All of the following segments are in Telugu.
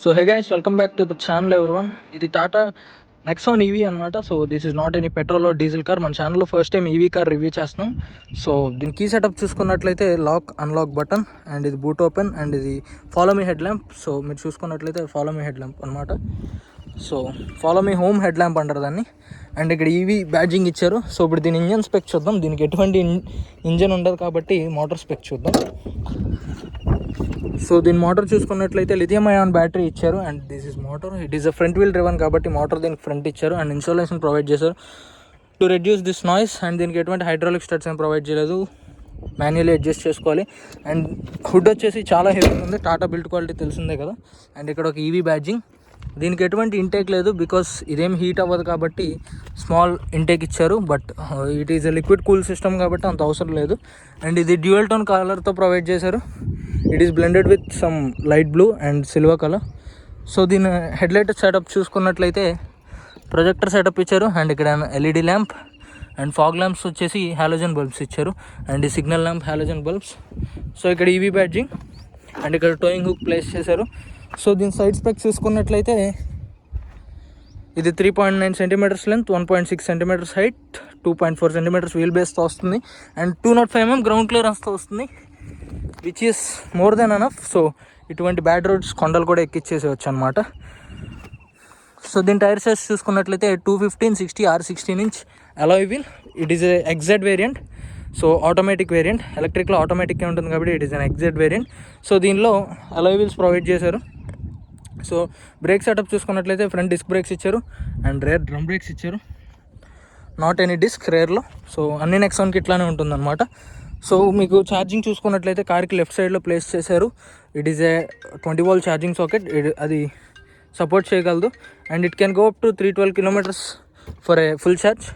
So hey guys, welcome back to the channel everyone. ఇది టాటా నెక్సాన్ ఈవీ అనమాట. So this is not any petrol are diesel car. మన ఛానల్లో first time EV car review చేస్తున్నాం. సో దీని కీ సెటప్ చూసుకున్నట్లయితే లాక్ అన్లాక్ బటన్ అండ్ ఇది బూట్ ఓపెన్ అండ్ ఇది follow me head lamp. So మీరు చూసుకున్నట్లయితే ఫాలో మీ హెడ్ ల్యాంప్ అనమాట. So follow me home head lamp అంటారు దాన్ని. అండ్ ఇక్కడ ఈవీ బ్యాడ్జింగ్ ఇచ్చారు. సో ఇప్పుడు దీని ఇంజన్ స్పెక్ చూద్దాం. దీనికి ఎటువంటి ఇంజన్ ఉండదు కాబట్టి మోటార్ స్పెక్ చూద్దాం. సో దీని మోటార్ చూసుకున్నట్లయితే లిథియం అయాన్ బ్యాటరీ ఇచ్చారు. And this is motor. It is a front wheel driven కాబట్టి మోటార్ దీనికి ఫ్రంట్ ఇచ్చారు. అండ్ ఇన్స్టాలేషన్ ప్రొవైడ్ చేశారు to reduce this noise. And దీనికి ఎటువంటి హైడ్రాలిక్ స్టడ్స్ ఏం ప్రొవైడ్ చేయలేదు, మాన్యువల్లీ అడ్జస్ట్ చేసుకోవాలి. అండ్ హుడ్ వచ్చేసి చాలా హెవీ ఉంది. టాటా బిల్డ్ క్వాలిటీ తెలిసిందే కదా. అండ్ ఇక్కడ ఒక ఈవీ బ్యాడ్జింగ్. దీనికి ఎటువంటి ఇంటేక్ లేదు బికాస్ ఇదేం హీట్ అవ్వదు కాబట్టి స్మాల్ ఇంటేక్ ఇచ్చారు. But it is a liquid cool system కాబట్టి అంత అవసరం లేదు. అండ్ ఇది డ్యూయల్ టోన్ కలర్తో ప్రొవైడ్ చేశారు. It is blended with some light blue and silver colour. So దీని హెడ్లైట్ సెటప్ చూసుకున్నట్లయితే ప్రొజెక్టర్ సెటప్ ఇచ్చారు. అండ్ ఇక్కడ LED lamp and fog lamps వచ్చేసి హాలోజన్ బల్బ్స్ ఇచ్చారు. అండ్ ఈ signal lamp halogen bulbs. So ఇక్కడ ఈవీ బ్యాడ్జింగ్ అండ్ ఇక్కడ టోయింగ్ హుక్ ప్లేస్ చేశారు. సో దీని సైడ్ స్పెక్ చూసుకున్నట్లయితే ఇది 3.9 centimetres length, 1.6 centimetres height, 2.4 centimetres wheel బేస్తో వస్తుంది. అండ్ 205 mm గ్రౌండ్ క్లియరెన్స్తో వస్తుంది, which is more than enough. So ఇటువంటి బ్యాడ్ రోడ్స్ కొండలు కూడా ఎక్కిచ్చేసేవచ్చు అనమాట. సో దీని టైర్ సైజ్ చూసుకున్నట్లయితే 215/60 R16 inch alloy wheel. It is a exact variant. So automatic variant. ఎలక్ట్రిక్లో ఆటోమేటిక్గా ఉంటుంది కాబట్టి it is an exact variant. So దీనిలో అలాయ్ వీల్స్ ప్రొవైడ్ చేశారు. సో బ్రేక్ సెటప్ చూసుకున్నట్లయితే ఫ్రంట్ డిస్క్ బ్రేక్స్ ఇచ్చారు అండ్ రేర్ డ్రమ్ బ్రేక్స్ ఇచ్చారు. నాట్ ఎనీ డిస్క్ రేర్లో. సో అన్ని నెక్సాన్కి ఇట్లానే ఉంటుందన్నమాట. సో మీకు ఛార్జింగ్ చూసుకున్నట్లయితే కార్కి లెఫ్ట్ సైడ్లో ప్లేస్ చేశారు. It is a 20 volt charging socket. అది సపోర్ట్ చేయగలదు. And it can go up to 312 kilometers for a full charge.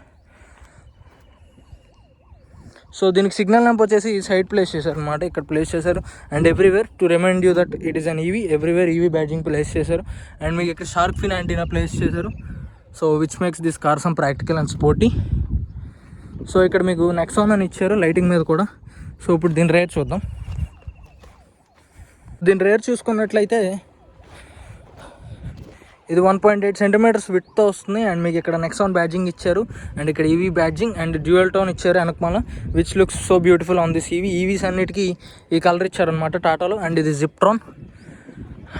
So దీనికి సిగ్నల్ ల్యాంప్ వచ్చేసి ఈ సైడ్ ప్లేస్ చేశారు అనమాట. ఇక్కడ ప్లేస్ చేశారు. And everywhere to remind you that it is an EV, everywhere EV badging place చేశారు. అండ్ మీకు ఇక్కడ షార్క్ ఫిన్ యాంటీనా ప్లేస్ చేశారు. So which makes this car some practical and sporty. So ఇక్కడ మీకు నెక్సాన్ అని ఇచ్చారు లైటింగ్ మీద కూడా. సో ఇప్పుడు దీని రేర్ చూద్దాం. దీని రేర్ చూసుకున్నట్లయితే ఇది 1.8 సెంటీమీటర్స్ విడ్త్తో వస్తుంది. అండ్ మీకు ఇక్కడ నెక్సాన్ బ్యాడ్జింగ్ ఇచ్చారు. అండ్ ఇక్కడ EV badging and dual tone ఇచ్చారు వెనకమాల, which looks so beautiful on this EV. EVs అన్నిటికీ ఈ కలర్ ఇచ్చారనమాట టాటాలో. అండ్ ఇది జిప్ట్రాన్.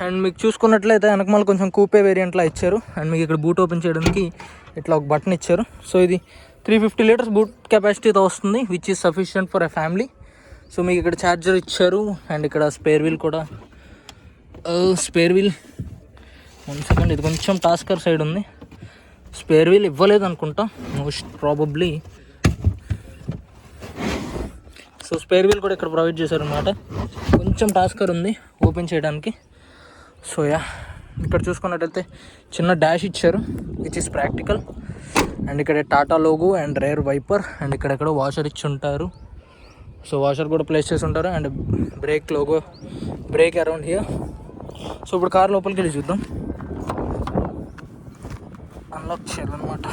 అండ్ మీకు చూసుకున్నట్లయితే వెనకమాల కొంచెం కూపే వేరియంట్లా ఇచ్చారు. అండ్ మీకు ఇక్కడ బూట్ ఓపెన్ చేయడానికి ఇట్లా ఒక బటన్ ఇచ్చారు. సో ఇది 350 liters బూట్ కెపాసిటీతో వస్తుంది, which is sufficient for a family. So మీకు ఇక్కడ ఛార్జర్ ఇచ్చారు. అండ్ ఇక్కడ స్పేర్ వీల్ కూడా. స్పేర్ వీల్ 1 second, ఇది కొంచెం టాస్కర్ సైడ్ ఉంది. స్పేర్ వీల్ ఇవ్వలేదు అనుకుంటా, most probably. So spare wheel కూడా ఇక్కడ ప్రొవైడ్ చేశారనమాట. కొంచెం టాస్కర్ ఉంది ఓపెన్ చేయడానికి. సో ఇక్కడ చూసుకున్నట్లయితే చిన్న డాష్ ఇచ్చారు, విచ్ ఈస్ ప్రాక్టికల్. అండ్ ఇక్కడ Tata logo and rear wiper. And ఇక్కడెక్కడ వాషర్ ఇచ్చి ఉంటారు. సో వాషర్ కూడా ప్లేస్ చేసి ఉంటారు. And brake logo, brake around here. So ఇప్పుడు కార్ లోపలికి వెళ్ళి చూద్దాం. అన్లాక్ చేయాలన్నమాట.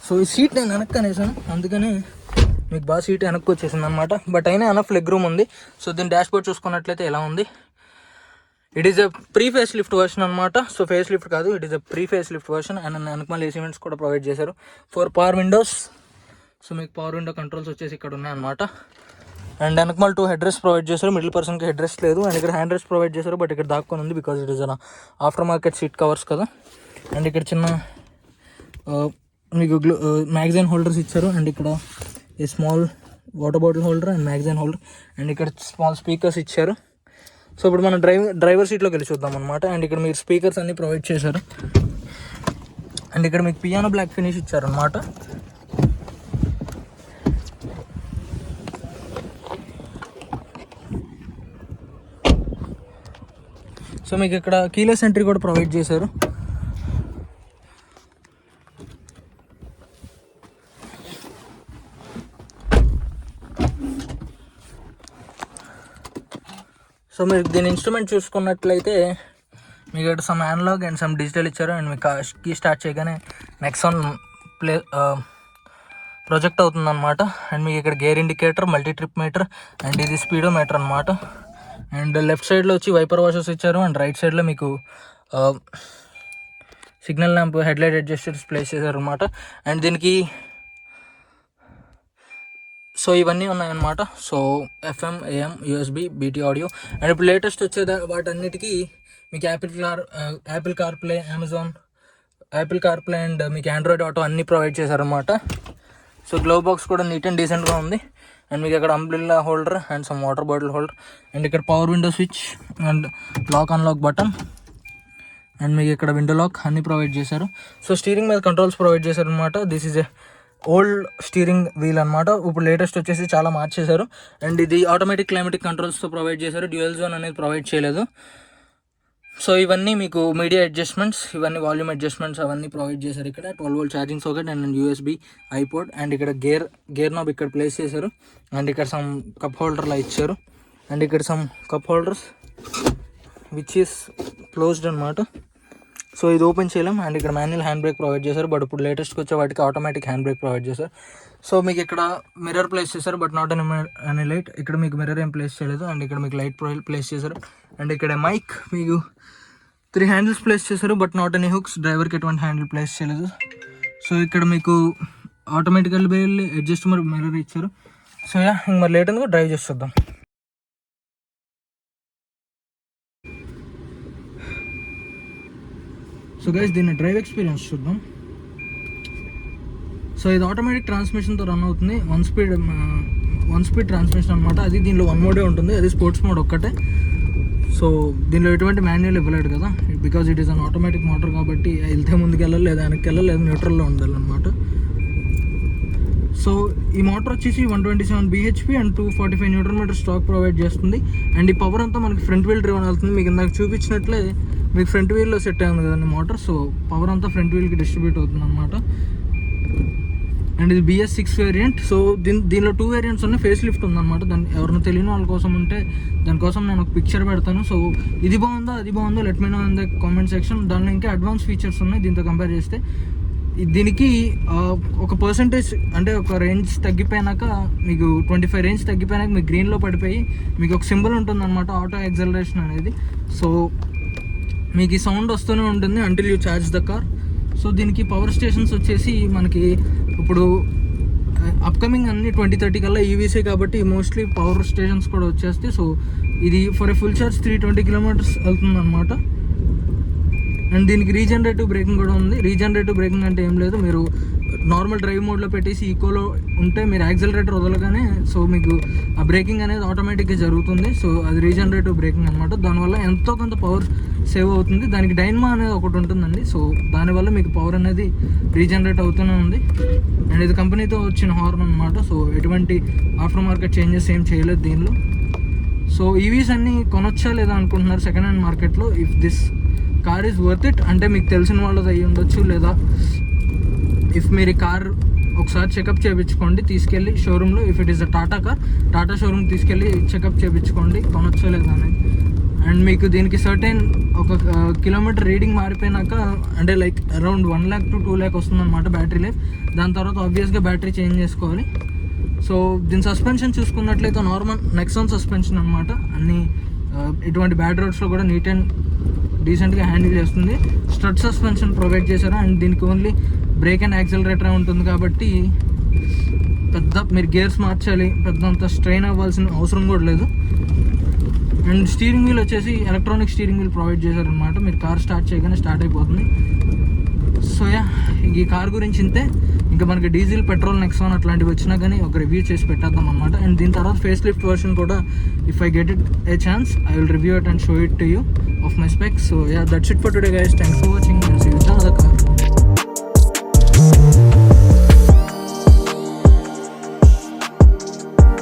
సో ఈ సీట్ నేను వెనక్కి అనేసాను, అందుకని మీకు బాగా సీట్ వెనక్కి వచ్చేసింది అనమాట. బట్ అయినా ఎనఫ్ లెగ్ రూమ్ ఉంది. సో దీని డాష్ బోర్డ్ చూసుకున్నట్లయితే ఎలా ఉంది. It is a pre facelift version అనమాట. సో ఫేస్ లిఫ్ట్ కాదు, it is a pre facelift version. And వెనకమాల ఏసీ వెంట్స్ కూడా ప్రొవైడ్ చేశారు. 4 power windows. సో మీకు పవర్ విండో కంట్రోల్స్ వచ్చేసి ఇక్కడ ఉన్నాయన్నమాట. అండ్ వెనకమాల 2 హెడ్ రెస్ట్ ప్రొవైడ్ చేశారు. మిడిల్ పర్సన్కి హెడ్ రెస్ట్ లేదు. అండ్ ఇక్కడ హ్యాండ్ రెస్ట్ ప్రొవైడ్ చేశారు, బట్ ఇక్కడ దాక్కొని ఉంది because it is an after market seat covers కదా. అండ్ ఇక్కడ చిన్న మీకు మ్యాగజైన్ హోల్డర్స్ ఇచ్చారు. అండ్ ఇక్కడ ఈ small water bottle holder and magazine holder. And ఇక్కడ స్మాల్ స్పీకర్స్ ఇచ్చారు. సో ఇప్పుడు మనం డ్రైవర్ సీట్లోకి వెళ్ళి చూద్దాం అనమాట. అండ్ ఇక్కడ మీరు స్పీకర్స్ అన్నీ ప్రొవైడ్ చేశారు. అండ్ ఇక్కడ మీకు పియానో బ్లాక్ ఫినిష్ ఇచ్చారనమాట. సో మీకు ఇక్కడ కీలెస్ ఎంట్రీ కూడా ప్రొవైడ్ చేశారు. సో మీరు దీని ఇన్స్ట్రుమెంట్ చూసుకున్నట్లయితే మీకు ఇక్కడ some analog and some digital ఇచ్చారు. అండ్ మీకు కీ స్టార్ట్ చేయగానే నెక్సాన్ ప్రొజెక్ట్ అవుతుంది అనమాట. అండ్ మీకు ఇక్కడ gear indicator, multi trip meter and ఇది స్పీడో మీటర్ అనమాట. అండ్ లెఫ్ట్ సైడ్లో వచ్చి వైపర్ వాషర్స్ ఇచ్చారు. అండ్ రైట్ సైడ్లో మీకు signal lamp, headlight adjusters place చేశారు అనమాట. అండ్ దీనికి సో ఇవన్నీ ఉన్నాయన్నమాట. So FM, AM, USB, BT audio. And ఇప్పుడు లేటెస్ట్ వచ్చే వాటన్నిటికీ మీకు Apple CarPlay, Amazon Apple CarPlay and మీకు ఆండ్రాయిడ్ ఆటో అన్నీ ప్రొవైడ్ చేశారనమాట. సో గ్లో బాక్స్ కూడా నీట్ అండ్ డీసెంట్గా ఉంది. అండ్ మీకు ఇక్కడ umbrella holder and some water bottle holder and ఇక్కడ power window switch and lock unlock button and మీకు ఇక్కడ విండో లాక్ అన్నీ ప్రొవైడ్ చేశారు. సో స్టీరింగ్ మీద కంట్రోల్స్ ప్రొవైడ్ చేశారు అనమాట. This is a old steering wheel అనమాట. ఇప్పుడు లేటెస్ట్ వచ్చేసి చాలా మార్చేశారు. అండ్ ఇది ఆటోమేటిక్ క్లైమేటిక్ కంట్రోల్స్తో ప్రొవైడ్ చేశారు. డ్యూయల్ జోన్ అనేది ప్రొవైడ్ చేయలేదు. సో ఇవన్నీ మీకు మీడియా అడ్జస్ట్మెంట్స్, ఇవన్నీ వాల్యూమ్ అడ్జస్ట్మెంట్స్ అవన్నీ ప్రొవైడ్ చేశారు. ఇక్కడ 12V charging socket and USB ఐపోర్ట్ అండ్ ఇక్కడ గేర్ నాబ్ ఇక్కడ ప్లేస్ చేశారు. అండ్ ఇక్కడ సమ్ కప్ హోల్డర్లా ఇచ్చారు. అండ్ ఇక్కడ some cup holders which is closed అనమాట. సో ఇది ఓపెన్ చేయలేం. అండ్ ఇక్కడ మాన్యువల్ హ్యాండ్ బ్రేక్ ప్రొవైడ్ చేశారు. బట్ ఇప్పుడు లేటెస్ట్కి వచ్చే వాటికి ఆటోమేటిక్ హ్యాండ్ బ్రేక్ ప్రొవైడ్ చేశారు. సో మీకు ఇక్కడ మిర్రర్ ప్లేస్ చేశారు బట్ నాట్ అని లైట్. ఇక్కడ మీకు మిర్రర్ ఏం ప్లేస్ చేయలేదు. అండ్ ఇక్కడ మీకు లైట్ ప్రొవైడ్ ప్లేస్ చేశారు. అండ్ ఇక్కడ మైక్ మీకు 3 హ్యాండిల్స్ ప్లేస్ చేశారు బట్ నాట్ ఎనీ హుక్స్. డ్రైవర్కి ఎటువంటి హ్యాండిల్ ప్లేస్ చేయలేదు. సో ఇక్కడ మీకు ఆటోమేటికల్ వెళ్ళి అడ్జస్ట్మెంట్ మిర్రర్ ఇచ్చారు. సో ఇంక మరి లేట్ ఎందుకు డ్రైవ్ చేసి చూద్దాం. సో గైస్ దీన్ని డ్రైవ్ ఎక్స్పీరియన్స్ చూద్దాం. సో ఇది ఆటోమేటిక్ ట్రాన్స్మిషన్తో రన్ అవుతుంది. వన్ స్పీడ్ ట్రాన్స్మిషన్ అనమాట. అది దీనిలో 1 మోడే ఉంటుంది. అది స్పోర్ట్స్ మోడ్ ఒక్కటే. సో దీనిలో ఎటువంటి మాన్యువల్ ఇవ్వలేడు కదా, because it is an automatic motor కాబట్టి వెళ్తే ముందుకు వెళ్ళాలి, లేదా వెనక్కి వెళ్ళాలి, లేదా న్యూట్రల్లో ఉండాలన్నమాట. సో ఈ మోటార్ వచ్చేసి 127 bhp and 245 Nm stock provide చేస్తుంది. అండ్ ఈ పవర్ అంతా మనకి ఫ్రంట్ వీల్ డ్రైవన్ వెళ్తుంది. మీకు ఇందాక చూపించినట్లే మీకు ఫ్రంట్ వీల్లో సెట్ అయింది కదండి మోటార్. సో పవర్ అంతా ఫ్రంట్ వీల్కి డిస్ట్రిబ్యూట్ అవుతుంది అనమాట. అండ్ ఇది BS6 వేరియంట్. సో దీనిలో 2 వేరియంట్స్ ఉన్నాయి. ఫేస్ లిఫ్ట్ ఉందన్నమాట. దాన్ని ఎవరైనా తెలియని వాళ్ళ కోసం ఉంటే దానికోసం నేను ఒక పిక్చర్ పెడతాను. సో ఇది బాగుందా అది బాగుందో let me know in the comment section. దానిలో ఇంకా అడ్వాన్స్ ఫీచర్స్ ఉన్నాయి దీంతో కంపేర్ చేస్తే. దీనికి ఒక పర్సంటేజ్ అంటే ఒక రేంజ్ తగ్గిపోయినాక మీకు 25 రేంజ్ తగ్గిపోయినాక మీకు గ్రీన్లో పడిపోయి మీకు ఒక సింబల్ ఉంటుంది అనమాట, ఆటో యాక్సలరేషన్ అనేది. సో మీకు ఈ సౌండ్ వస్తూనే ఉంటుంది until you charge the car. So దీనికి పవర్ స్టేషన్స్ వచ్చేసి మనకి ఇప్పుడు అప్కమింగ్ అన్ని 2030 కల్లా EVసే కాబట్టి మోస్ట్లీ పవర్ స్టేషన్స్ కూడా వచ్చేస్తాయి. సో ఇది for a full charge 320 km వెళ్తుంది అనమాట. అండ్ దీనికి రీజనరేటివ్ బ్రేకింగ్ కూడా ఉంది. రీజనరేటివ్ బ్రేకింగ్ అంటే ఏం లేదు, మీరు నార్మల్ డ్రైవ్ మోడ్లో పెట్టేసి ఈకోలో ఉంటే మీరు యాక్సిలరేటర్ వదలగానే సో మీకు ఆ బ్రేకింగ్ అనేది ఆటోమేటిక్గా జరుగుతుంది. సో అది రీజనరేటివ్ బ్రేకింగ్ అనమాట. దానివల్ల ఎంతో కొంత పవర్ సేవ్ అవుతుంది. దానికి డైనమా అనేది ఒకటి ఉంటుందండి. సో దానివల్ల మీకు పవర్ అనేది రీజనరేట్ అవుతూనే ఉంది. అండ్ ఇది కంపెనీతో వచ్చిన హార్న్ అనమాట. సో ఎటువంటి ఆఫ్టర్ మార్కెట్ చేంజెస్ ఏం చేయలేదు దీనిలో. సో EVs అన్నీ కొనొచ్చా లేదా అనుకుంటున్నారు సెకండ్ హ్యాండ్ మార్కెట్లో. If this car is worth it అంటే మీకు తెలిసిన వాళ్ళది అయ్యి ఉండొచ్చు, లేదా ఇఫ్ మీరు ఈ కార్ ఒకసారి చెకప్ చేయించుకోండి తీసుకెళ్ళి షోరూంలో. If it is a Tata car, Tata showroom తీసుకెళ్ళి చెకప్ చేయించుకోండి కొనొచ్చో లేదా అనేది. అండ్ మీకు దీనికి సర్టెన్ ఒక కిలోమీటర్ రీడింగ్ మారిపోయినాక అంటే like around 1 lakh to 2 lakh వస్తుంది అనమాట బ్యాటరీ లైఫ్. దాని తర్వాత ఆబ్వియస్గా బ్యాటరీ చేంజ్ చేసుకోవాలి. సో దీని సస్పెన్షన్ చూసుకున్నట్లయితే నార్మల్ నెక్సాన్ సస్పెన్షన్ అనమాట. అన్ని ఇటువంటి బ్యాడ్ రోడ్స్లో కూడా నీట్ అండ్ డీసెంట్గా హ్యాండిల్ చేస్తుంది. స్ట్రట్ సస్పెన్షన్ ప్రొవైడ్ చేశారు. అండ్ దీనికి ఓన్లీ బ్రేక్ అండ్ యాక్సిలరేటర్ ఉంటుంది కాబట్టి పెద్ద మీరు గేర్స్ మార్చాలి పెద్దంత స్ట్రెయిన్ అవ్వాల్సిన అవసరం కూడా లేదు. అండ్ స్టీరింగ్ వీల్ వచ్చేసి ఎలక్ట్రానిక్ స్టీరింగ్ వీల్ ప్రొవైడ్ చేశారనమాట. మీరు కార్ స్టార్ట్ చేయగానే స్టార్ట్ అయిపోతుంది. సో ఈ కార్ గురించి ఇంతే. ఇంకా మనకి డీజిల్, పెట్రోల్, నెక్సాన్ అట్లాంటివి వచ్చినా కానీ ఒక రివ్యూ చేసి పెట్టేద్దాం అనమాట. అండ్ దీని తర్వాత ఫేస్ లిఫ్ట్ వర్షన్ కూడా if I get it A chance I will review it and show it to you of my specs. So that's it for today guys. Thanks for watching and see you with another car.